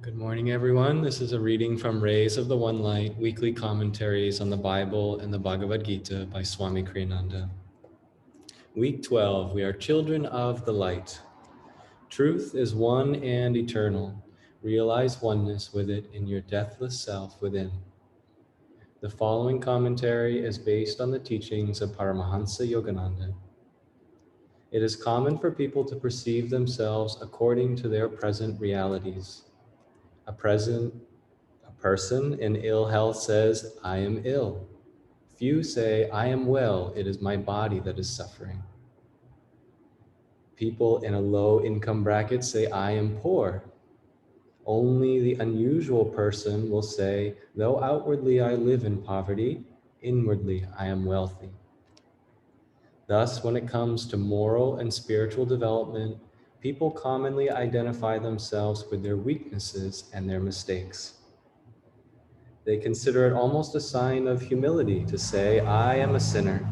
Good morning, everyone. This is a reading from Rays of the One Light, weekly commentaries on the Bible and the Bhagavad Gita by Swami Kriyananda. Week 12, we are children of the light. Truth is one and eternal. Realize oneness with it in your deathless self within. The following commentary is based on the teachings of Paramhansa Yogananda. It is common for people to perceive themselves according to their present realities. A person in ill health says, I am ill. Few say, I am well, it is my body that is suffering. People in a low income bracket say, I am poor. Only the unusual person will say, though outwardly I live in poverty, inwardly I am wealthy. Thus, when it comes to moral and spiritual development, people commonly identify themselves with their weaknesses and their mistakes. They consider it almost a sign of humility to say, I am a sinner.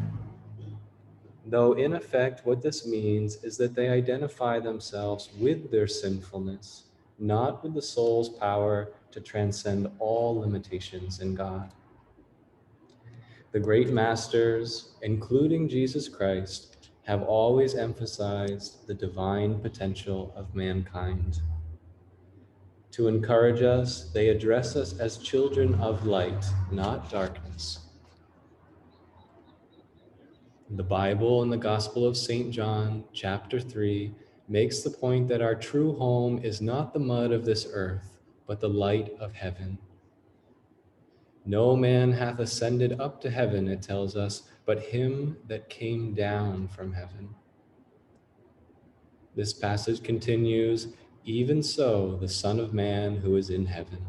Though in effect, what this means is that they identify themselves with their sinfulness, not with the soul's power to transcend all limitations in God. The great masters, including Jesus Christ, have always emphasized the divine potential of mankind. To encourage us, they address us as children of light, not darkness. The Bible in the Gospel of St. John, chapter 3, makes the point that our true home is not the mud of this earth, but the light of heaven. No man hath ascended up to heaven, it tells us, but him that came down from heaven. This passage continues, even so the Son of Man who is in heaven,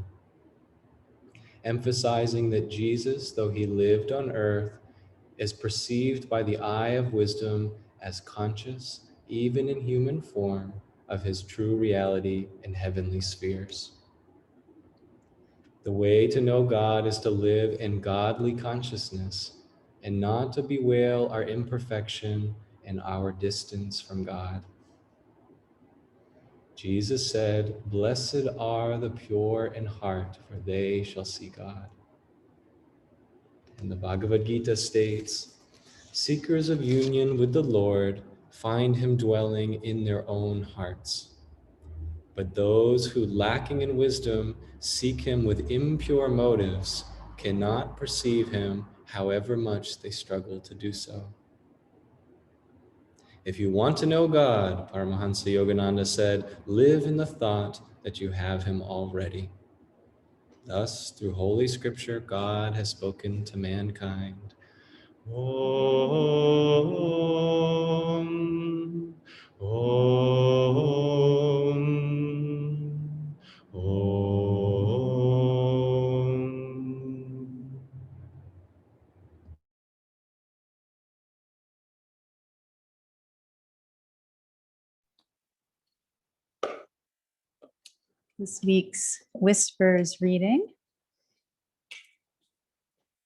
emphasizing that Jesus, though he lived on earth, is perceived by the eye of wisdom as conscious, even in human form, of his true reality in heavenly spheres. The way to know God is to live in godly consciousness and not to bewail our imperfection and our distance from God. Jesus said, "Blessed are the pure in heart, for they shall see God." And the Bhagavad Gita states, "Seekers of union with the Lord find him dwelling in their own hearts. But those who, lacking in wisdom, seek him with impure motives cannot perceive him, however much they struggle to do so." If you want to know God, Paramhansa Yogananda said, live in the thought that you have him already. Thus, through Holy Scripture, God has spoken to mankind. Om, Om, Om. This week's Whispers reading,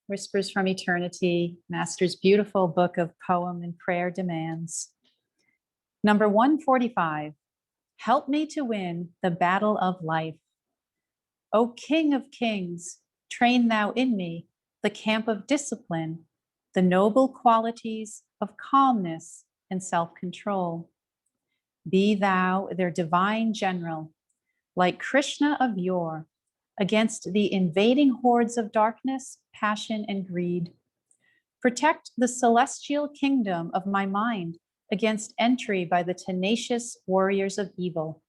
Whispers from Eternity, Master's beautiful book of poem and prayer demands. Number 145, help me to win the battle of life. O King of Kings, train thou in me the camp of discipline, the noble qualities of calmness and self-control. Be thou their divine general, like Krishna of yore, against the invading hordes of darkness, passion, and greed. Protect the celestial kingdom of my mind against entry by the tenacious warriors of evil.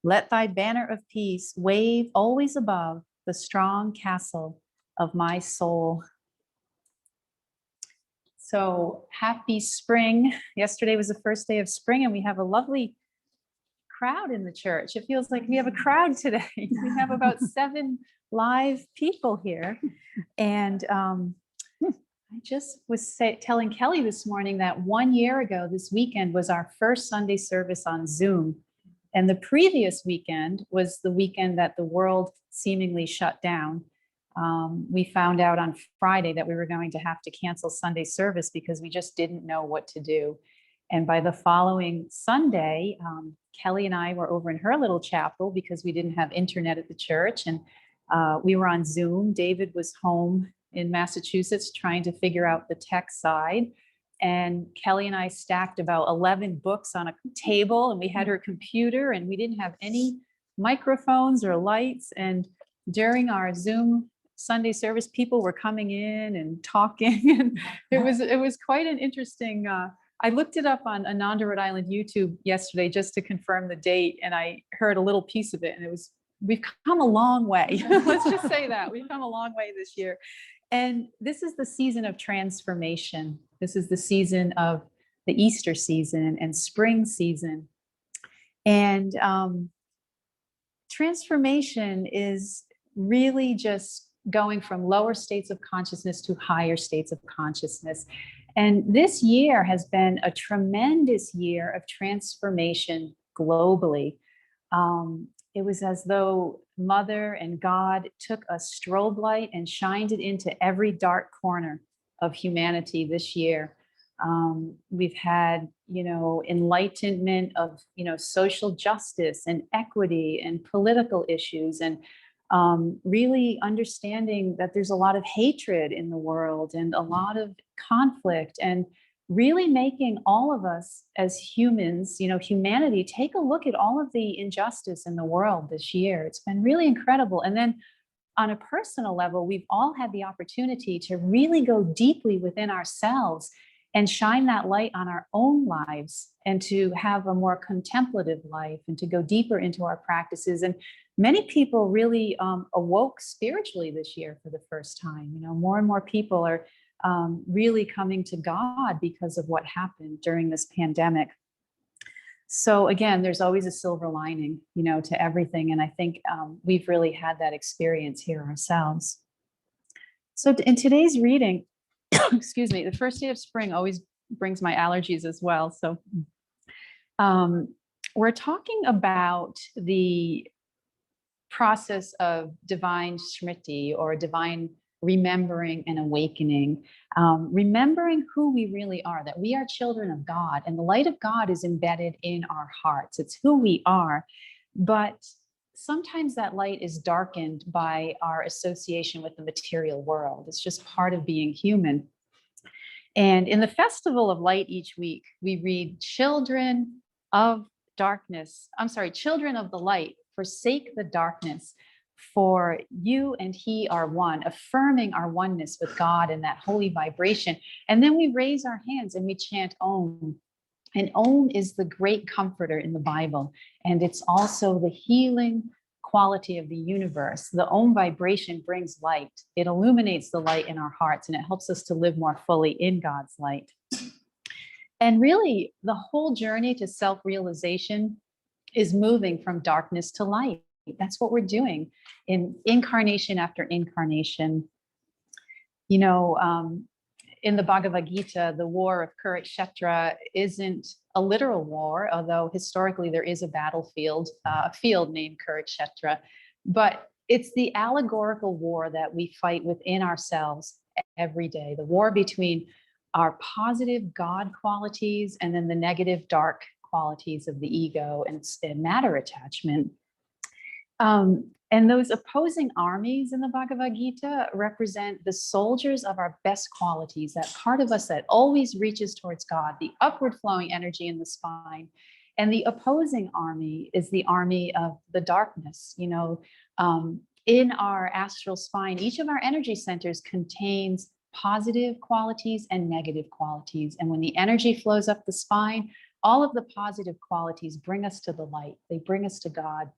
Let thy banner of peace wave always above the strong castle of my soul. So happy spring. Yesterday was the first day of spring, and we have a lovely crowd in the church. It feels like we have a crowd today. We have about 7 live people here. And I just was telling Kelly this morning that 1 year ago, this weekend was our first Sunday service on Zoom. And the previous weekend was the weekend that the world seemingly shut down. We found out on Friday that we were going to have to cancel Sunday service because we just didn't know what to do. And by the following Sunday, Kelly and I were over in her little chapel because we didn't have internet at the church. And we were on Zoom. David was home in Massachusetts trying to figure out the tech side. And Kelly and I stacked about 11 books on a table, and we had her computer, and we didn't have any microphones or lights. And during our Zoom Sunday service, people were coming in and talking, and it was quite an interesting. I looked it up on Ananda, Rhode Island YouTube yesterday just to confirm the date, and I heard a little piece of it, and we've come a long way. Let's just say that we've come a long way this year. And this is the season of transformation. This is the season of the Easter season and spring season. And transformation is really just going from lower states of consciousness to higher states of consciousness. And this year has been a tremendous year of transformation globally. It was as though Mother and God took a strobe light and shined it into every dark corner of humanity this year. We've had, enlightenment of, social justice and equity and political issues, and really understanding that there's a lot of hatred in the world and a lot of conflict, and really making all of us as humans, humanity, take a look at all of the injustice in the world this year. It's been really incredible. And then on a personal level, we've all had the opportunity to really go deeply within ourselves and shine that light on our own lives, and to have a more contemplative life, and to go deeper into our practices. And many people really awoke spiritually this year for the first time. More and more people are really coming to God because of what happened during this pandemic. So again, there's always a silver lining, to everything. And I think we've really had that experience here ourselves. So in today's reading, excuse me, the first day of spring always brings my allergies as well. So we're talking about the process of divine smriti, or divine remembering and awakening, remembering who we really are, that we are children of God, and the light of God is embedded in our hearts. It's who we are. But sometimes that light is darkened by our association with the material world. It's just part of being human. And in the Festival of Light each week, we read, children of the light, forsake the darkness, for you and he are one, affirming our oneness with God and that holy vibration. And then we raise our hands and we chant Om. And Om is the great comforter in the Bible. And it's also the healing quality of the universe. The Om vibration brings light. It illuminates the light in our hearts, and it helps us to live more fully in God's light. And really, the whole journey to self-realization is moving from darkness to light. That's what we're doing in incarnation after incarnation. In the Bhagavad Gita, the war of Kurukshetra isn't a literal war, although historically there is a battlefield, a field named Kurukshetra, but it's the allegorical war that we fight within ourselves every day, the war between our positive God qualities and then the negative dark qualities of the ego and matter attachment. And those opposing armies in the Bhagavad Gita represent the soldiers of our best qualities, that part of us that always reaches towards God, the upward flowing energy in the spine. And the opposing army is the army of the darkness. In our astral spine, each of our energy centers contains positive qualities and negative qualities. And when the energy flows up the spine, all of the positive qualities bring us to the light. They bring us to God.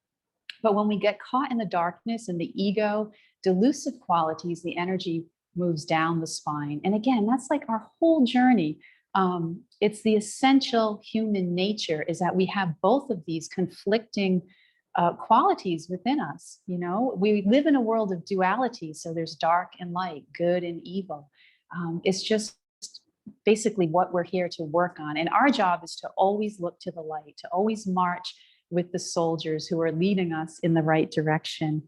But when we get caught in the darkness and the ego, delusive qualities, the energy moves down the spine. And again, that's like our whole journey. It's the essential human nature, is that we have both of these conflicting qualities within us. We live in a world of duality. So there's dark and light, good and evil. It's just basically what we're here to work on. And our job is to always look to the light, to always march with the soldiers who are leading us in the right direction.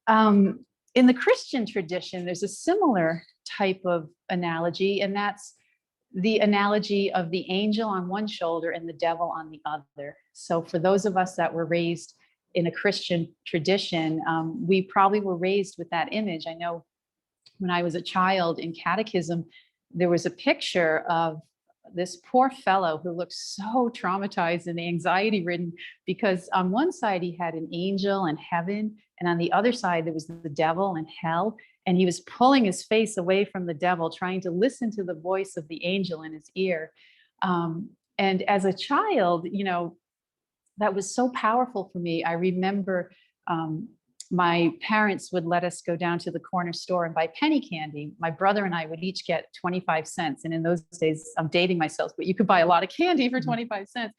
In the Christian tradition, there's a similar type of analogy, and that's the analogy of the angel on one shoulder and the devil on the other. So for those of us that were raised in a Christian tradition, we probably were raised with that image. I know when I was a child in catechism, there was a picture of this poor fellow who looked so traumatized and anxiety ridden, because on one side he had an angel and heaven, and on the other side there was the devil and hell. And he was pulling his face away from the devil, trying to listen to the voice of the angel in his ear. And as a child, that was so powerful for me. I remember my parents would let us go down to the corner store and buy penny candy. My brother and I would each get 25 cents. And in those days, I'm dating myself, but you could buy a lot of candy for 25 cents.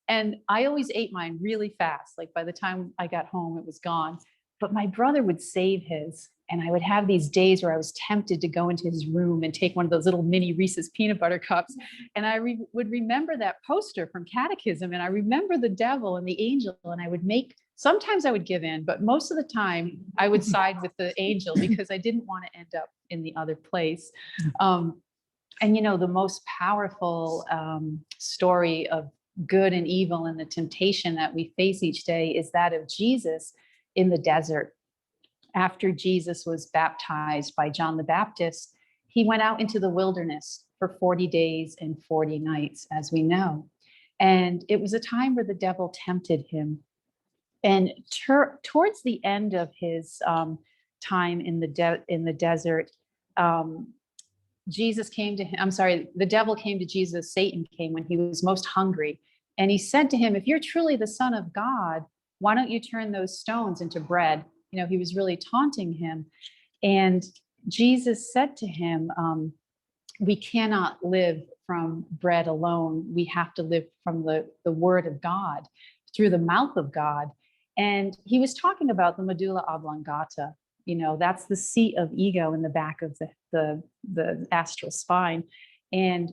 And I always ate mine really fast. Like by the time I got home, it was gone. But my brother would save his. And I would have these days where I was tempted to go into his room and take one of those little mini Reese's peanut butter cups. And I would remember that poster from catechism. And I remember the devil and the angel. And I would sometimes I would give in, but most of the time I would side with the angel because I didn't want to end up in the other place. And the most powerful story of good and evil and the temptation that we face each day is that of Jesus in the desert. After Jesus was baptized by John the Baptist, he went out into the wilderness for 40 days and 40 nights, as we know. And it was a time where the devil tempted him. And towards the end of his time in the desert, Jesus came to him. I'm sorry, the devil came to Jesus. Satan came when he was most hungry. And he said to him, if you're truly the Son of God, why don't you turn those stones into bread? He was really taunting him. And Jesus said to him, we cannot live from bread alone. We have to live from the word of God, through the mouth of God. And he was talking about the medulla oblongata. That's the seat of ego in the back of the astral spine. And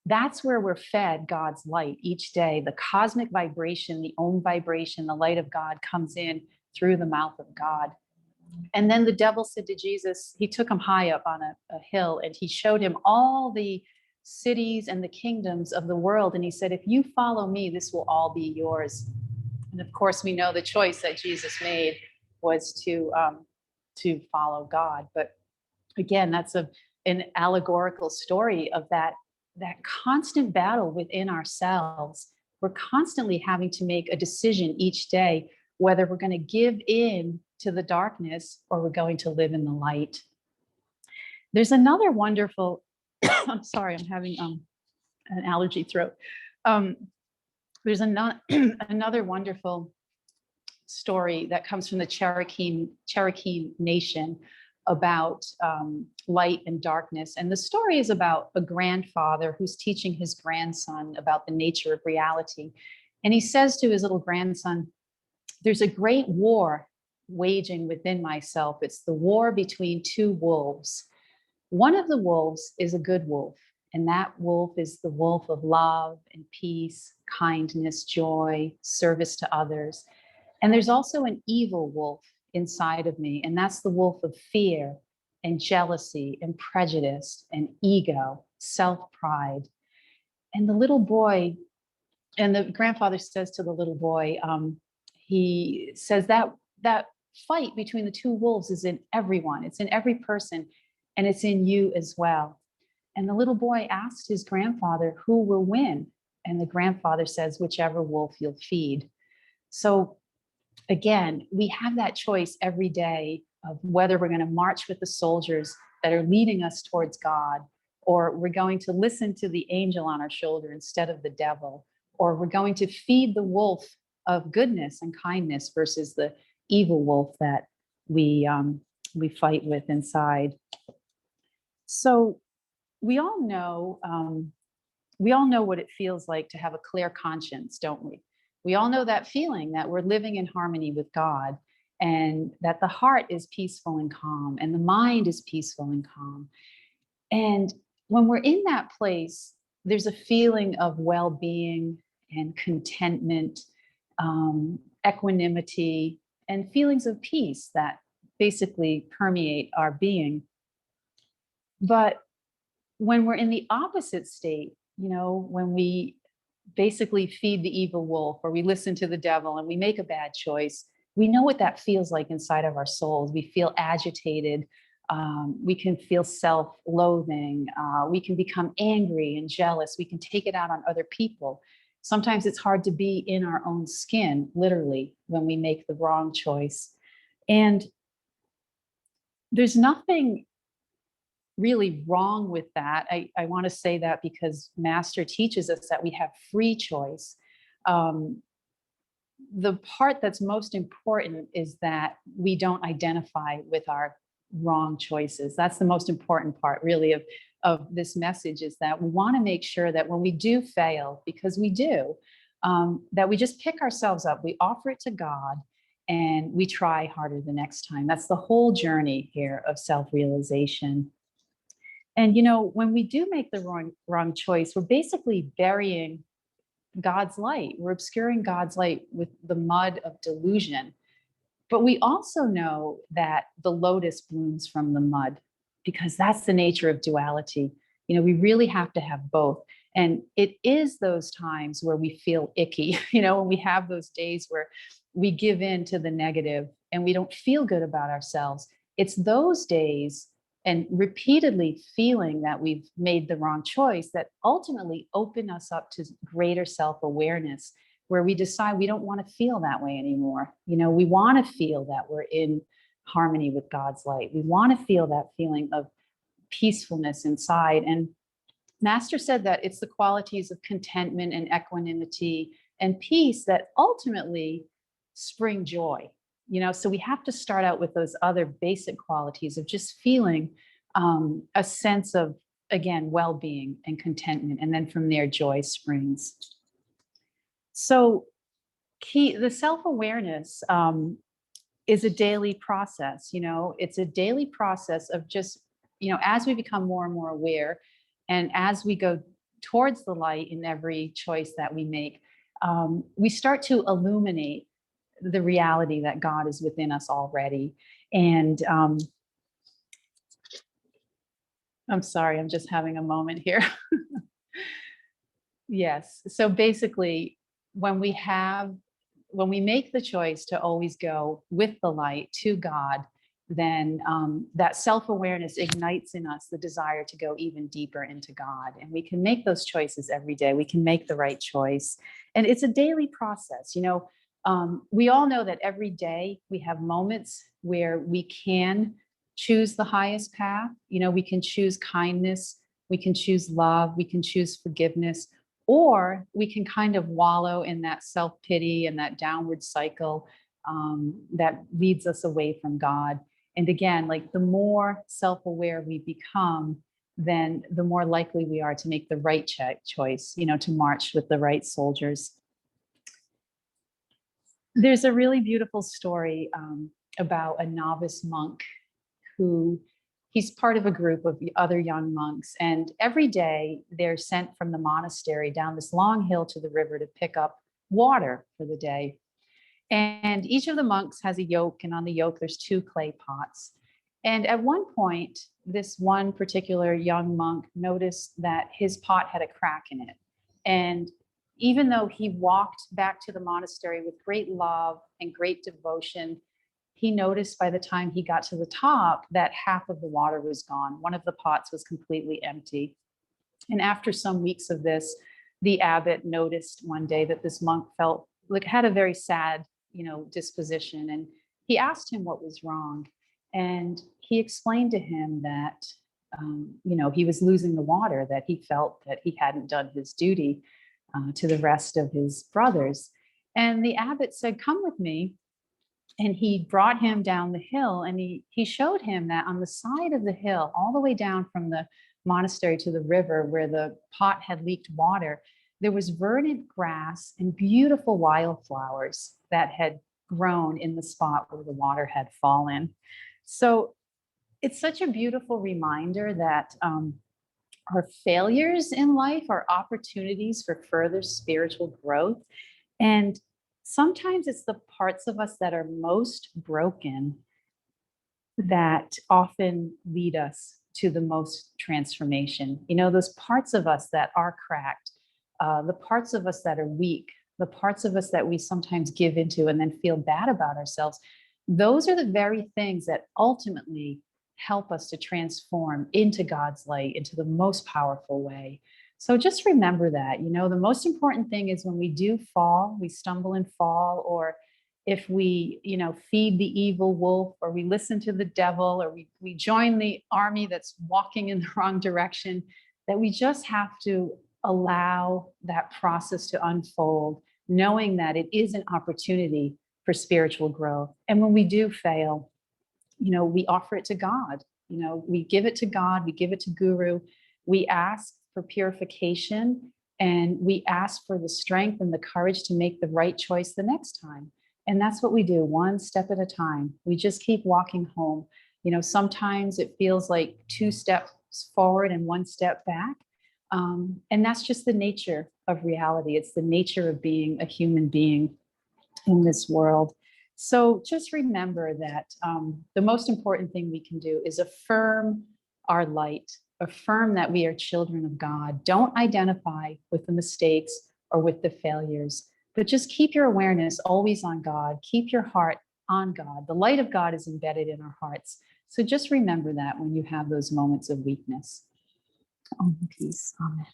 that's where we're fed God's light each day. The cosmic vibration, the Om vibration, the light of God comes in through the mouth of God. And then the devil said to Jesus, he took him high up on a hill and he showed him all the cities and the kingdoms of the world. And he said, if you follow me, this will all be yours. And of course, we know the choice that Jesus made was to follow God. But again, that's an allegorical story of that constant battle within ourselves. We're constantly having to make a decision each day, whether we're going to give in to the darkness or we're going to live in the light. There's another wonderful, I'm sorry, I'm having an allergy throat. There's another wonderful story that comes from the Cherokee Nation about light and darkness. And the story is about a grandfather who's teaching his grandson about the nature of reality. And he says to his little grandson, there's a great war waging within myself. It's the war between two wolves. One of the wolves is a good wolf, and that wolf is the wolf of love and peace, kindness, joy, service to others. And there's also an evil wolf inside of me, and that's the wolf of fear and jealousy and prejudice and ego, self-pride. And the little boy, and the grandfather says to the little boy, he says that fight between the two wolves is in everyone. It's in every person, and it's in you as well. And the little boy asked his grandfather, who will win? And the grandfather says, whichever wolf you'll feed. So again, we have that choice every day of whether we're going to march with the soldiers that are leading us towards God, or we're going to listen to the angel on our shoulder instead of the devil, or we're going to feed the wolf of goodness and kindness versus the evil wolf that we fight with inside. So we all know what it feels like to have a clear conscience, don't we? We all know that feeling that we're living in harmony with God, and that the heart is peaceful and calm, and the mind is peaceful and calm. And when we're in that place, there's a feeling of well-being and contentment, equanimity, and feelings of peace that basically permeate our being. But when we're in the opposite state, when we basically feed the evil wolf or we listen to the devil and we make a bad choice, we know what that feels like inside of our souls. We feel agitated. We can feel self-loathing. We can become angry and jealous. We can take it out on other people. Sometimes it's hard to be in our own skin, literally, when we make the wrong choice. And there's nothing really wrong with that. I want to say that because Master teaches us that we have free choice. The part that's most important is that we don't identify with our wrong choices. That's the most important part, really, of this message, is that we want to make sure that when we do fail, because we do, that we just pick ourselves up, we offer it to God, and we try harder the next time. That's the whole journey here of self-realization. And, when we do make the wrong choice, we're basically burying God's light. We're obscuring God's light with the mud of delusion. But we also know that the lotus blooms from the mud, because that's the nature of duality. We really have to have both. And it is those times where we feel icky, when we have those days where we give in to the negative and we don't feel good about ourselves. It's those days and repeatedly feeling that we've made the wrong choice that ultimately open us up to greater self-awareness, where we decide we don't want to feel that way anymore. We want to feel that we're in harmony with God's light. We want to feel that feeling of peacefulness inside. And Master said that it's the qualities of contentment and equanimity and peace that ultimately spring joy. So we have to start out with those other basic qualities of just feeling a sense of, again, well-being and contentment. And then from there, joy springs. So the self-awareness is a daily process. It's a daily process of just, as we become more and more aware, and as we go towards the light in every choice that we make, we start to illuminate the reality that God is within us already. And I'm sorry, I'm just having a moment here. Yes. So basically, when we make the choice to always go with the light to God, then that self-awareness ignites in us the desire to go even deeper into God. And we can make those choices every day. We can make the right choice. And it's a daily process. We all know that every day we have moments where we can choose the highest path. We can choose kindness, we can choose love, we can choose forgiveness, or we can kind of wallow in that self-pity and that downward cycle that leads us away from God. And again, like the more self-aware we become, then the more likely we are to make the right choice, to march with the right soldiers. There's a really beautiful story about a novice monk he's part of a group of other young monks. And every day they're sent from the monastery down this long hill to the river to pick up water for the day. And each of the monks has a yoke, and on the yoke there's 2 clay pots. And at one point, this one particular young monk noticed that his pot had a crack in it. And even though he walked back to the monastery with great love and great devotion, he noticed by the time he got to the top that half of the water was gone. One of the pots was completely empty. And after some weeks of this, the abbot noticed one day that this monk had a very sad, disposition. And he asked him what was wrong. And he explained to him that, he was losing the water, that he felt that he hadn't done his duty to the rest of his brothers. And the abbot said, "Come with me." And he brought him down the hill, and he showed him that on the side of the hill, all the way down from the monastery to the river where the pot had leaked water, there was verdant grass and beautiful wildflowers that had grown in the spot where the water had fallen. So it's such a beautiful reminder that our failures in life are opportunities for further spiritual growth. And sometimes it's the parts of us that are most broken that often lead us to the most transformation. You know, those parts of us that are cracked, the parts of us that are weak, the parts of us that we sometimes give into and then feel bad about ourselves, those are the very things that ultimately help us to transform into God's light, into the most powerful way. So just remember that, you know, the most important thing is when we do fall, we stumble and fall, or if we, you know, feed the evil wolf, or we listen to the devil, or we join the army that's walking in the wrong direction, that we just have to allow that process to unfold, knowing that it is an opportunity for spiritual growth. And when we do fail, you know, we offer it to God. You know, we give it to God, we give it to Guru, we ask for purification, and we ask for the strength and the courage to make the right choice the next time. And that's what we do, one step at a time. We just keep walking home. You know, sometimes it feels like 2 steps forward and 1 step back. And that's just the nature of reality. It's the nature of being a human being in this world. So just remember that the most important thing we can do is affirm our light, affirm that we are children of God. Don't identify with the mistakes or with the failures, but just keep your awareness always on God. Keep your heart on God. The light of God is embedded in our hearts. So just remember that when you have those moments of weakness. Oh, peace. Amen.